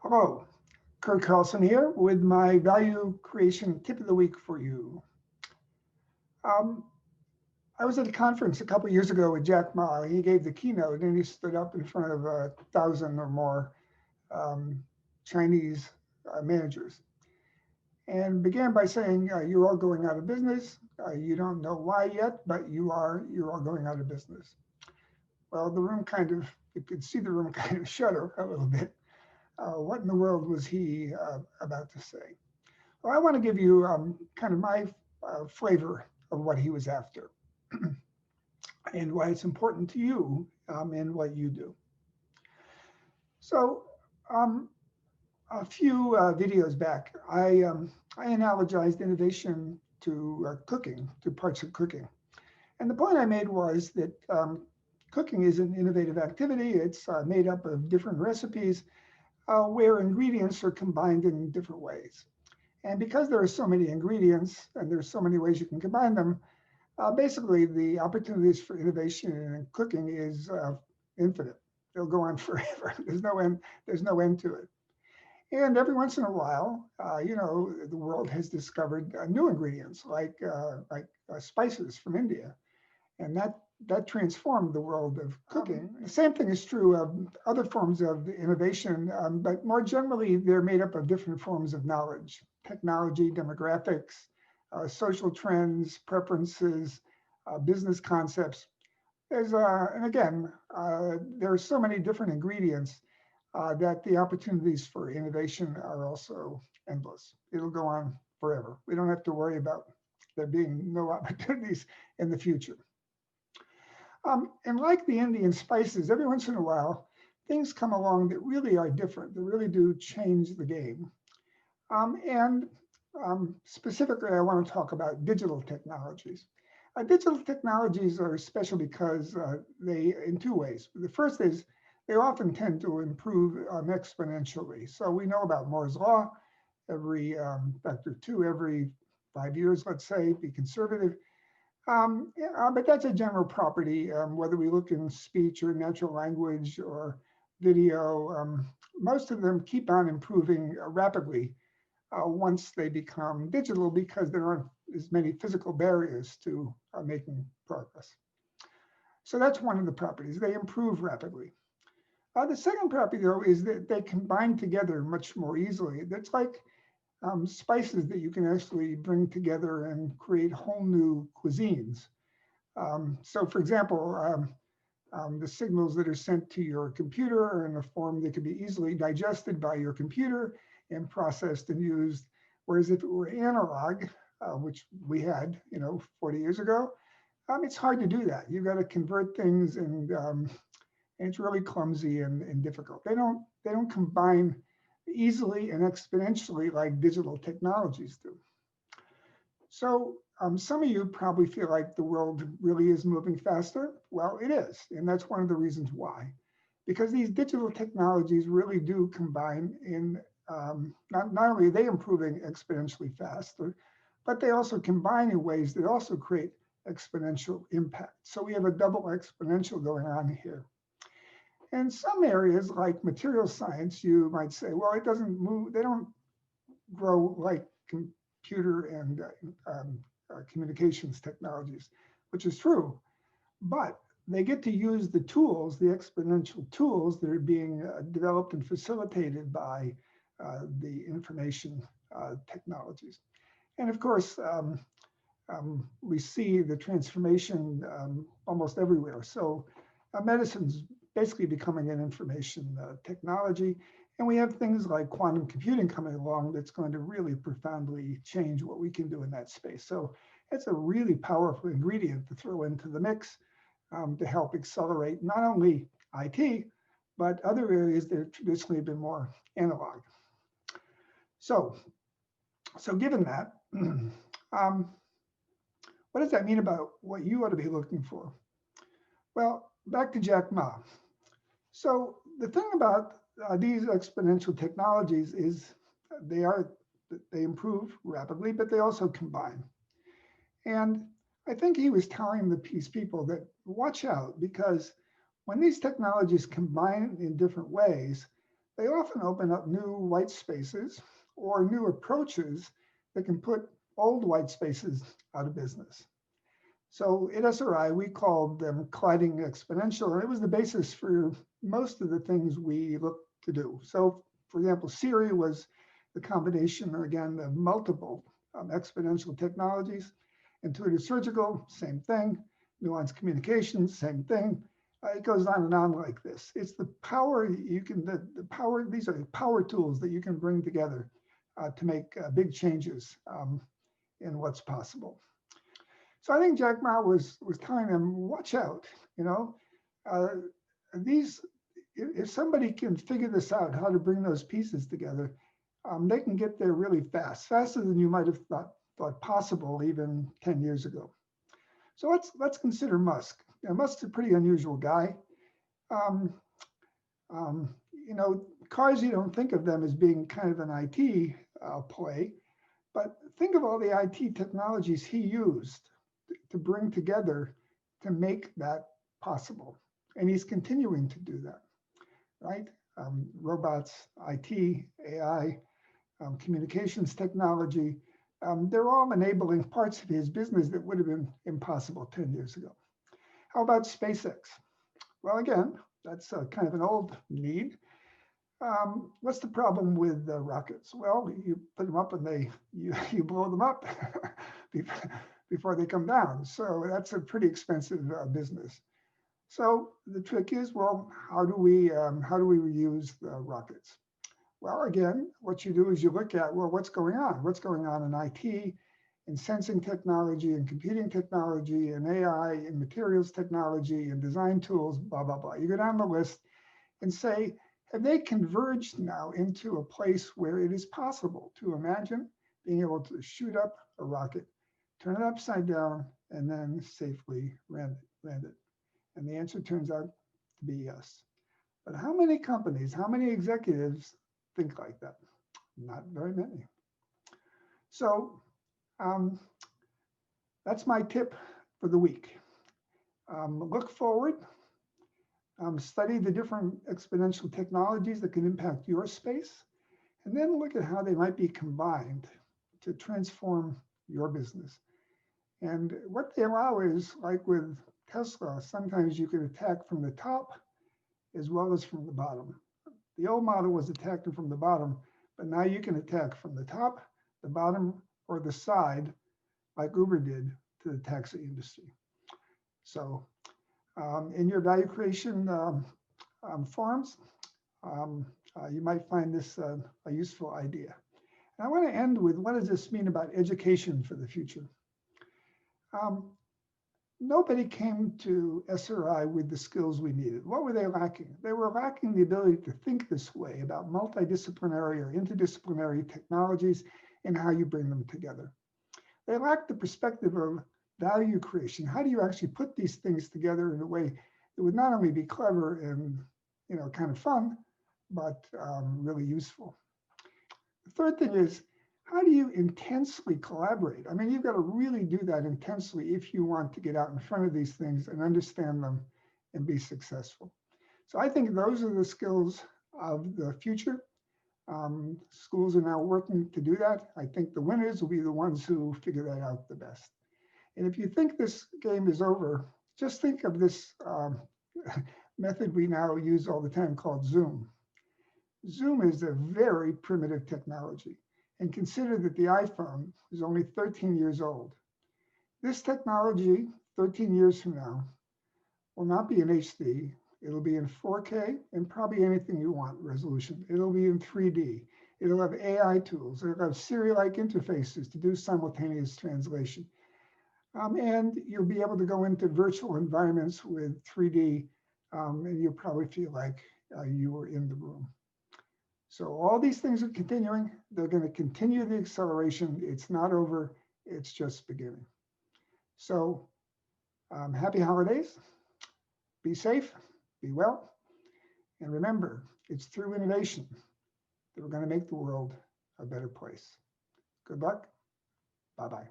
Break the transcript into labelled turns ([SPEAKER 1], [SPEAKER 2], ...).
[SPEAKER 1] Hello, Curt Carlson here with my value creation tip of the week for you. Um, I was at a conference a couple years ago with Jack Ma. He gave the keynote and he stood up in front of 1,000 or more um, Chinese managers and began by saying, "You're all going out of business. You don't know why yet, but you're all going out of business." Well, the room kind of, you could see the room kind of shudder a little bit. What in the world was he about to say? Well, I want to give you kind of my flavor of what he was after and why it's important to you in what you do. So, um, a few videos back, I analogized innovation to cooking, to parts of cooking. And the point I made was that cooking is an innovative activity. It's made up of different recipes where ingredients are combined in different ways. And because there are so many ingredients and there's so many ways you can combine them, basically the opportunities for innovation in cooking is infinite. They'll go on forever. There's no end. There's no end to it. And every once in a while, the world has discovered new ingredients like spices from India, and that transformed the world of cooking. The same thing is true of other forms of innovation, but more generally, they're made up of different forms of knowledge, technology, demographics, social trends, preferences, business concepts. And again, there are so many different ingredients that the opportunities for innovation are also endless. It'll go on forever. We don't have to worry about there being no opportunities in the future. And like the Indian spices, every once in a while, things come along that really are different, that really do change the game. And specifically, I want to talk about digital technologies. Digital technologies are special because in two ways. The first is they often tend to improve exponentially. So we know about Moore's law, every factor two every 5 years, let's say, be conservative. But that's a general property, whether we look in speech or natural language or video. Most of them keep on improving rapidly once they become digital because there aren't as many physical barriers to making progress. So that's one of the properties. They improve rapidly. The second property, though, is that they combine together much more easily. That's like spices that you can actually bring together and create whole new cuisines. So for example, the signals that are sent to your computer are in a form that can be easily digested by your computer and processed and used. Whereas if it were analog, which we had, 40 years ago, it's hard to do that. You've got to convert things and it's really clumsy and difficult. They don't combine easily and exponentially like digital technologies do. So some of you probably feel like the world really is moving faster. Well, it is, and that's one of the reasons why. Because these digital technologies really do combine in, not only are they improving exponentially faster, but they also combine in ways that also create exponential impact. So we have a double exponential going on here. In some areas like material science, you might say, well, it doesn't move, they don't grow like computer and communications technologies, which is true, but they get to use the tools, the exponential tools that are being developed and facilitated by the information technologies. And of course, we see the transformation almost everywhere. So medicine's basically becoming an information technology. And we have things like quantum computing coming along that's going to really profoundly change what we can do in that space. So it's a really powerful ingredient to throw into the mix to help accelerate not only IT, but other areas that have traditionally been more analog. So given that, what does that mean about what you ought to be looking for? Well, back to Jack Ma. So the thing about these exponential technologies is they improve rapidly, but they also combine. And I think he was telling the people that watch out, because when these technologies combine in different ways, they often open up new white spaces or new approaches that can put old white spaces out of business. So at SRI, we called them colliding exponential, and it was the basis for most of the things we look to do. So for example, Siri was the combination, again, of multiple exponential technologies. Intuitive surgical, same thing. Nuanced communications, same thing. It goes on and on like this. It's the power you can, the power, these are power tools that you can bring together to make big changes in what's possible. So I think Jack Ma was telling them, watch out, you know, these, if somebody can figure this out, how to bring those pieces together, they can get there really fast, faster than you might have thought possible even 10 years ago. So let's consider Musk. You know, Musk's a pretty unusual guy. You know, cars, you don't think of them as being kind of an IT play, but think of all the IT technologies he used to bring together to make that possible. And he's continuing to do that, right? Robots, IT, AI, communications technology, they're all enabling parts of his business that would have been impossible 10 years ago. How about SpaceX? Well, again, that's kind of an old need. What's the problem with rockets? Well, you put them up and you blow them up before they come down. So that's a pretty expensive business. So the trick is, well, how do we reuse the rockets? Well, again, what you do is you look at, well, what's going on? What's going on in IT, in sensing technology, in computing technology, in AI, in materials technology, in design tools, blah, blah, blah. You go down the list and say, have they converged now into a place where it is possible to imagine being able to shoot up a rocket, turn it upside down, and then safely land it? And the answer turns out to be yes. But how many companies, how many executives think like that? Not very many. So that's my tip for the week. Look forward, study the different exponential technologies that can impact your space, and then look at how they might be combined to transform your business. And what they allow is, like with Tesla, sometimes you can attack from the top as well as from the bottom. The old model was attacking from the bottom, but now you can attack from the top, the bottom, or the side, like Uber did to the taxi industry. So in your value creation forums, you might find this a useful idea. And I want to end with, what does this mean about education for the future? Nobody came to SRI with the skills we needed. What were they lacking? They were lacking the ability to think this way about multidisciplinary or interdisciplinary technologies and how you bring them together. They lacked the perspective of value creation. How do you actually put these things together in a way that would not only be clever and, you know, kind of fun, but really useful? The third thing is, how do you intensely collaborate? I mean, you've got to really do that intensely if you want to get out in front of these things and understand them and be successful. So I think those are the skills of the future. Schools are now working to do that. I think the winners will be the ones who figure that out the best. And if you think this game is over, just think of this method we now use all the time called Zoom. Zoom is a very primitive technology. And consider that the iPhone is only 13 years old. This technology, 13 years from now, will not be in HD. It'll be in 4K and probably anything you want resolution. It'll be in 3D. It'll have AI tools. It'll have Siri-like interfaces to do simultaneous translation. And you'll be able to go into virtual environments with 3D, and you'll probably feel like you were in the room. So all these things are continuing. They're going to continue the acceleration. It's not over. It's just beginning. So happy holidays. Be safe. Be well. And remember, it's through innovation that we're going to make the world a better place. Good luck. Bye-bye.